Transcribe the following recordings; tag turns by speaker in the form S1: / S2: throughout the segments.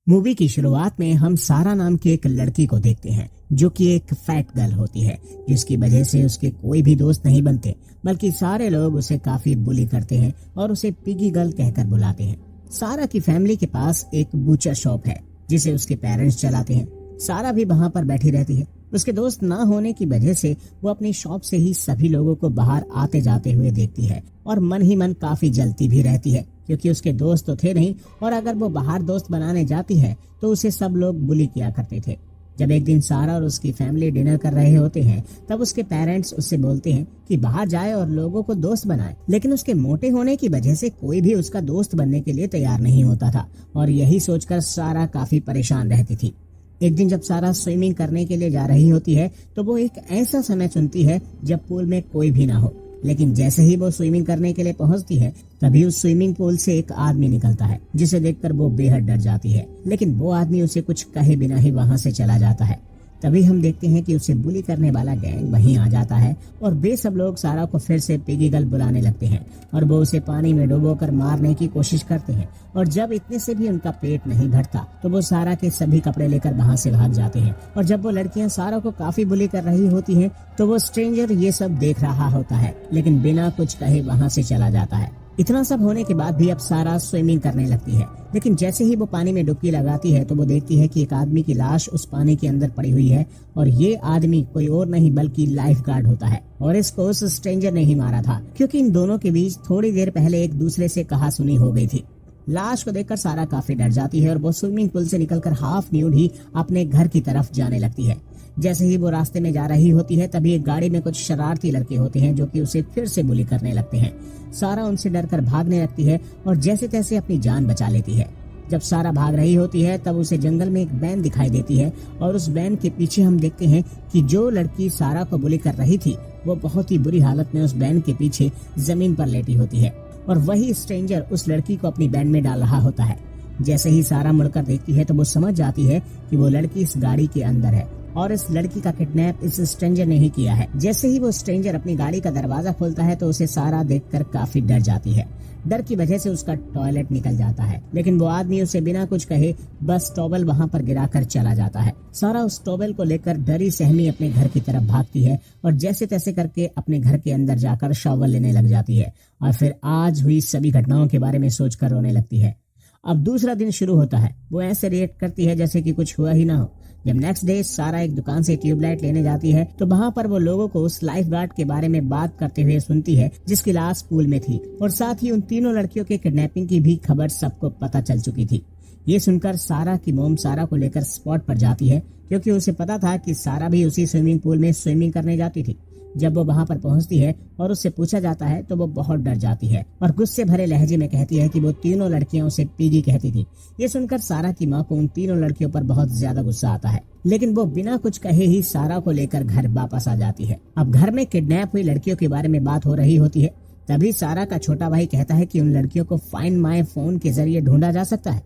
S1: Movie की शुरुआत में हम सारा नाम की एक लड़की को देखते हैं जो कि एक फैट गर्ल होती है, जिसकी वजह से उसके कोई भी दोस्त नहीं बनते, बल्कि सारे लोग उसे काफी बुली करते हैं और उसे पिगी गर्ल कहकर बुलाते हैं। सारा की फैमिली के पास एक बूचर शॉप है जिसे उसके पेरेंट्स चलाते हैं। सारा भी वहाँ पर बैठी रहती है। उसके दोस्त ना होने की वजह से वो अपनी शॉप से ही सभी लोगों को बाहर आते जाते हुए देखती है और मन ही मन काफी जलती भी रहती है, क्योंकि उसके दोस्त तो थे नहीं और अगर वो बाहर दोस्त बनाने जाती है तो उसे सब लोग बुली किया करते थे। जब एक दिन सारा और उसकी फैमिली डिनर कर रहे होते हैं तब उसके पेरेंट्स उससे बोलते हैं कि बाहर जाए और लोगों को दोस्त बनाए, लेकिन उसके मोटे होने की वजह से कोई भी उसका दोस्त बनने के लिए तैयार नहीं होता था और यही सोचकर सारा काफी परेशान रहती थी। एक दिन जब सारा स्विमिंग करने के लिए जा रही होती है तो वो एक ऐसा समय चुनती है जब पूल में कोई भी ना हो, लेकिन जैसे ही वो स्विमिंग करने के लिए पहुंचती है तभी उस स्विमिंग पूल से एक आदमी निकलता है, जिसे देखकर वो बेहद डर जाती है। लेकिन वो आदमी उसे कुछ कहे बिना ही वहां से चला जाता है। तभी हम देखते हैं कि उसे बुली करने वाला गैंग वहीं आ जाता है और वे सब लोग सारा को फिर से पिगी गर्ल बुलाने लगते हैं और वो उसे पानी में डुबोकर मारने की कोशिश करते हैं। और जब इतने से भी उनका पेट नहीं भरता तो वो सारा के सभी कपड़े लेकर वहां से भाग जाते हैं। और जब वो लड़कियां सारा को काफी बुली कर रही होती हैं तो वो स्ट्रेंजर ये सब देख रहा होता है, लेकिन बिना कुछ कहे वहां से चला जाता है। इतना सब होने के बाद भी अब सारा स्विमिंग करने लगती है, लेकिन जैसे ही वो पानी में डुबकी लगाती है तो वो देखती है कि एक आदमी की लाश उस पानी के अंदर पड़ी हुई है और ये आदमी कोई और नहीं बल्कि लाइफ गार्ड होता है। और इसको उस स्ट्रेंजर ने ही मारा था, क्योंकि इन दोनों के बीच थोड़ी देर पहले एक दूसरे से कहा सुनी हो गई थी। लाश को देखकर सारा काफी डर जाती है और वो स्विमिंग पूल से निकलकर हाफ न्यूड ही अपने घर की तरफ जाने लगती है। जैसे ही वो रास्ते में जा रही होती है तभी एक गाड़ी में कुछ शरारती लड़के होते हैं जो कि उसे फिर से बुली करने लगते हैं। सारा उनसे डरकर भागने लगती है और जैसे तैसे अपनी जान बचा लेती है। जब सारा भाग रही होती है तब उसे जंगल में एक वैन दिखाई देती है और उस वैन के पीछे हम देखते हैं कि जो लड़की सारा को बुली कर रही थी वो बहुत ही बुरी हालत में उस वैन के पीछे जमीन पर लेटी होती है और वही स्ट्रेंजर उस लड़की को अपनी वैन में डाल रहा होता है। जैसे ही सारा मुड़कर देखती है तो वो समझ जाती है कि वो लड़की इस गाड़ी के अंदर है और इस लड़की का किडनैप इस स्ट्रेंजर ने ही किया है। जैसे ही वो स्ट्रेंजर अपनी गाड़ी का दरवाजा खोलता है तो उसे सारा देखकर काफी डर जाती है। डर की वजह से उसका टॉयलेट निकल जाता है, लेकिन वो आदमी उसे बिना कुछ कहे बस टॉवल वहां पर गिराकर चला जाता है। सारा उस टॉवल को लेकर डरी सहमी अपने घर की तरफ भागती है और जैसे तैसे करके अपने घर के अंदर जाकर शॉवर लेने लग जाती है और फिर आज हुई सभी घटनाओं के बारे में सोचकर रोने लगती है। अब दूसरा दिन शुरू होता है। वो ऐसे रिएक्ट करती है जैसे कि कुछ हुआ ही ना हो। जब नेक्स्ट डे सारा एक दुकान से ट्यूबलाइट लेने जाती है तो वहाँ पर वो लोगों को उस लाइफ गार्ड के बारे में बात करते हुए सुनती है जिसकी लाश पूल में थी और साथ ही उन तीनों लड़कियों के किडनैपिंग की भी खबर सबको पता चल चुकी थी। ये सुनकर सारा की मोम सारा को लेकर स्पॉट पर जाती है, क्योंकि उसे पता था कि सारा भी उसी स्विमिंग पूल में स्विमिंग करने जाती थी। जब वो वहाँ पर पहुँचती है और उससे पूछा जाता है तो वो बहुत डर जाती है और गुस्से भरे लहजे में कहती है कि वो तीनों लड़कियां उसे पीगी कहती थी। ये सुनकर सारा की माँ को उन तीनों लड़कियों पर बहुत ज्यादा गुस्सा आता है, लेकिन वो बिना कुछ कहे ही सारा को लेकर घर वापस आ जाती है। अब घर में किडनैप हुई लड़कियों के बारे में बात हो रही होती है। तभी सारा का छोटा भाई कहता है कि उन लड़कियों को फाइंड माय फोन के जरिए ढूंढा जा सकता है।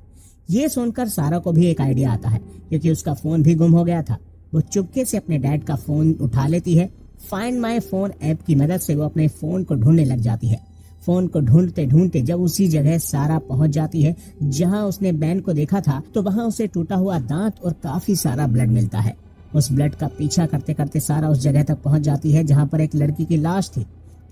S1: ये सुनकर सारा को भी एक आइडिया आता है, क्योंकि उसका फोन भी गुम हो गया था। वो चुपके से अपने डैड का फोन उठा लेती है। फाइंड माय फोन ऐप की मदद से वो अपने फोन को ढूंढने लग जाती है। फोन को ढूंढते ढूंढते जब उसी जगह सारा पहुंच जाती है जहां उसने बैन को देखा था तो वहां उसे टूटा हुआ दांत और काफी सारा ब्लड मिलता है। उस ब्लड का पीछा करते करते सारा उस जगह तक पहुंच जाती है जहां पर एक लड़की की लाश थी।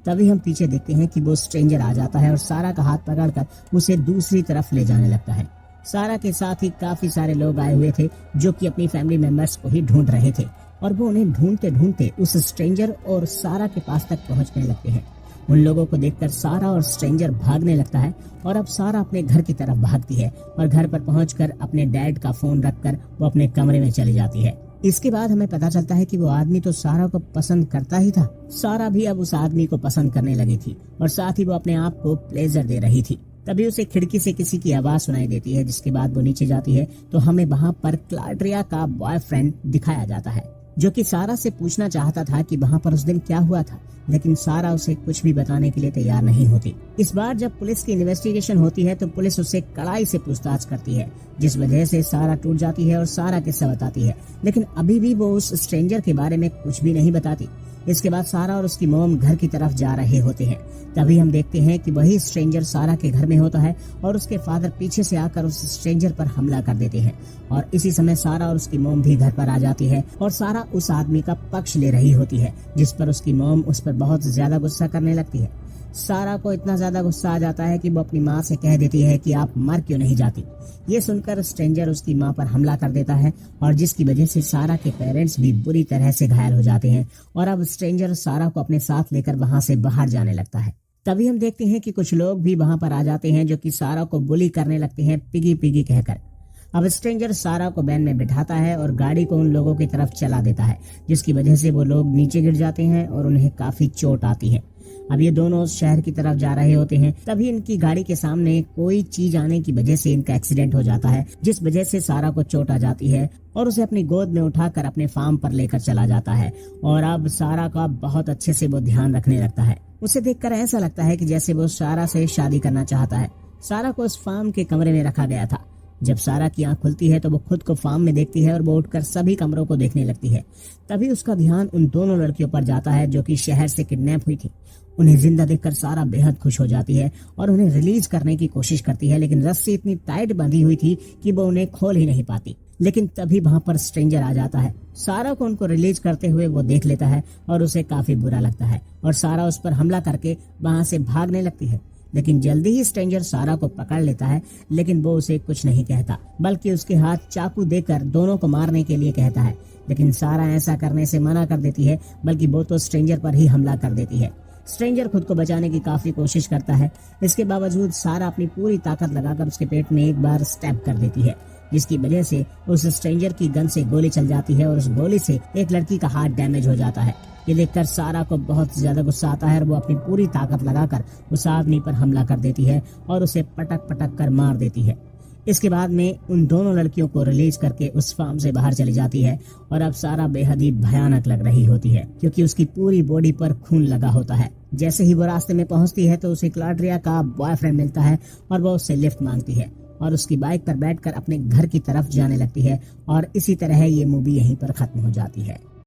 S1: तभी हम पीछे देखते हैं कि वो स्ट्रेंजर आ जाता है और सारा का हाथ पकड़कर उसे दूसरी तरफ ले जाने लगता है। सारा के साथ ही काफी सारे लोग आए हुए थे जो कि अपनी फैमिली मेंबर्स को ही ढूंढ रहे थे और वो उन्हें ढूंढते ढूंढते उस स्ट्रेंजर और सारा के पास तक पहुंचने लगते हैं। उन लोगों को देखकर सारा और स्ट्रेंजर भागने लगता है और अब सारा अपने घर की तरफ भागती है और घर पर पहुंचकर अपने डैड का फोन रखकर वो अपने कमरे में चली जाती है। इसके बाद हमें पता चलता है कि वो आदमी तो सारा को पसंद करता ही था। सारा भी अब उस आदमी को पसंद करने लगी थी और साथ ही वो अपने आप को प्लेजर दे रही थी। तभी उसे खिड़की से किसी की आवाज सुनाई देती है, जिसके बाद वो नीचे जाती है तो हमें वहाँ पर क्लाड्रिया का बॉयफ्रेंड दिखाया जाता है, जो कि सारा से पूछना चाहता था कि वहाँ पर उस दिन क्या हुआ था, लेकिन सारा उसे कुछ भी बताने के लिए तैयार नहीं होती। इस बार जब पुलिस की इन्वेस्टिगेशन होती है तो पुलिस उससे कड़ाई से पूछताछ करती है, जिस वजह से सारा टूट जाती है और सारा किस्सा बताती है, लेकिन अभी भी वो उस स्ट्रेंजर के बारे में कुछ भी नहीं बताती। इसके बाद सारा और उसकी मॉम घर की तरफ जा रहे होते हैं। तभी हम देखते हैं कि वही स्ट्रेंजर सारा के घर में होता है और उसके फादर पीछे से आकर उस स्ट्रेंजर पर हमला कर देते हैं। और इसी समय सारा और उसकी मॉम भी घर पर आ जाती है और सारा उस आदमी का पक्ष ले रही होती है, जिस पर उसकी मॉम उस पर बहुत ज्यादा गुस्सा करने लगती है। सारा को इतना ज्यादा गुस्सा आ जाता है कि वो अपनी माँ से कह देती है कि आप मर क्यों नहीं जाती। ये सुनकर स्ट्रेंजर उसकी माँ पर हमला कर देता है और जिसकी वजह से सारा के पेरेंट्स भी बुरी तरह से घायल हो जाते हैं और अब स्ट्रेंजर सारा को अपने साथ लेकर वहां से बाहर जाने लगता है। तभी हम देखते हैं कि कुछ लोग भी वहां पर आ जाते हैं जो कि सारा को बुली करने लगते हैं, पिगी पिगी कहकर। अब स्ट्रेंजर सारा को वैन में बिठाता है और गाड़ी को उन लोगों की तरफ चला देता है, जिसकी वजह से वो लोग नीचे गिर जाते हैं और उन्हें काफी चोट आती है। अब ये दोनों शहर की तरफ जा रहे होते हैं, तभी इनकी गाड़ी के सामने कोई चीज आने की वजह से इनका एक्सीडेंट हो जाता है, जिस वजह से सारा को चोट आ जाती है और उसे अपनी गोद में उठाकर अपने फार्म पर लेकर चला जाता है। और अब सारा का बहुत अच्छे से वो ध्यान रखने लगता है। उसे देखकर ऐसा लगता है कि जैसे वो सारा से शादी करना चाहता है। सारा को उस फार्म के कमरे में रखा गया था। जब सारा की आंख खुलती है तो वो खुद को फार्म में देखती है और वो उठकर सभी कमरों को देखने लगती है। तभी उसका ध्यान उन दोनों लड़कियों पर जाता है जो कि शहर से किडनैप हुई थी। उन्हें जिंदा देखकर सारा बेहद खुश हो जाती है और उन्हें रिलीज करने की कोशिश करती है, लेकिन रस्सी इतनी टाइट बंधी हुई थी कि वो उन्हें खोल ही नहीं पाती। लेकिन तभी वहां पर स्ट्रेंजर आ जाता है। सारा को उनको रिलीज करते हुए वो देख लेता है और उसे काफी बुरा लगता है और सारा उस पर हमला करके वहां से भागने लगती है। लेकिन जल्दी ही स्ट्रेंजर सारा को पकड़ लेता है, लेकिन वो उसे कुछ नहीं कहता, बल्कि उसके हाथ चाकू देकर दोनों को मारने के लिए कहता है। लेकिन सारा ऐसा करने से मना कर देती है, बल्कि वो तो स्ट्रेंजर पर ही हमला कर देती है। स्ट्रेंजर खुद को बचाने की काफी कोशिश करता है। इसके बावजूद सारा अपनी पूरी ताकत लगाकर उसके पेट में एक बार स्टैब कर देती है, जिसकी वजह से उस स्ट्रेंजर की गन से गोली चल जाती है और उस गोली से एक लड़की का हाथ डैमेज हो जाता है। ये देखकर सारा को बहुत ज्यादा गुस्सा आता है और वो अपनी पूरी ताकत लगाकर उस आदमी पर हमला कर देती है और उसे पटक पटक कर मार देती है। इसके बाद में उन दोनों लड़कियों को रिलीज करके उस फार्म से बाहर चली जाती है और अब सारा बेहद ही भयानक लग रही होती है, क्योंकि उसकी पूरी बॉडी पर खून लगा होता है। जैसे ही वो रास्ते में पहुंचती है तो उसे क्लॉड्रिया का बॉयफ्रेंड मिलता है और वो उससे लिफ्ट मांगती है और उसकी बाइक पर बैठकर अपने घर की तरफ जाने लगती है। और इसी तरह ये मूवी यहीं पर खत्म हो जाती है।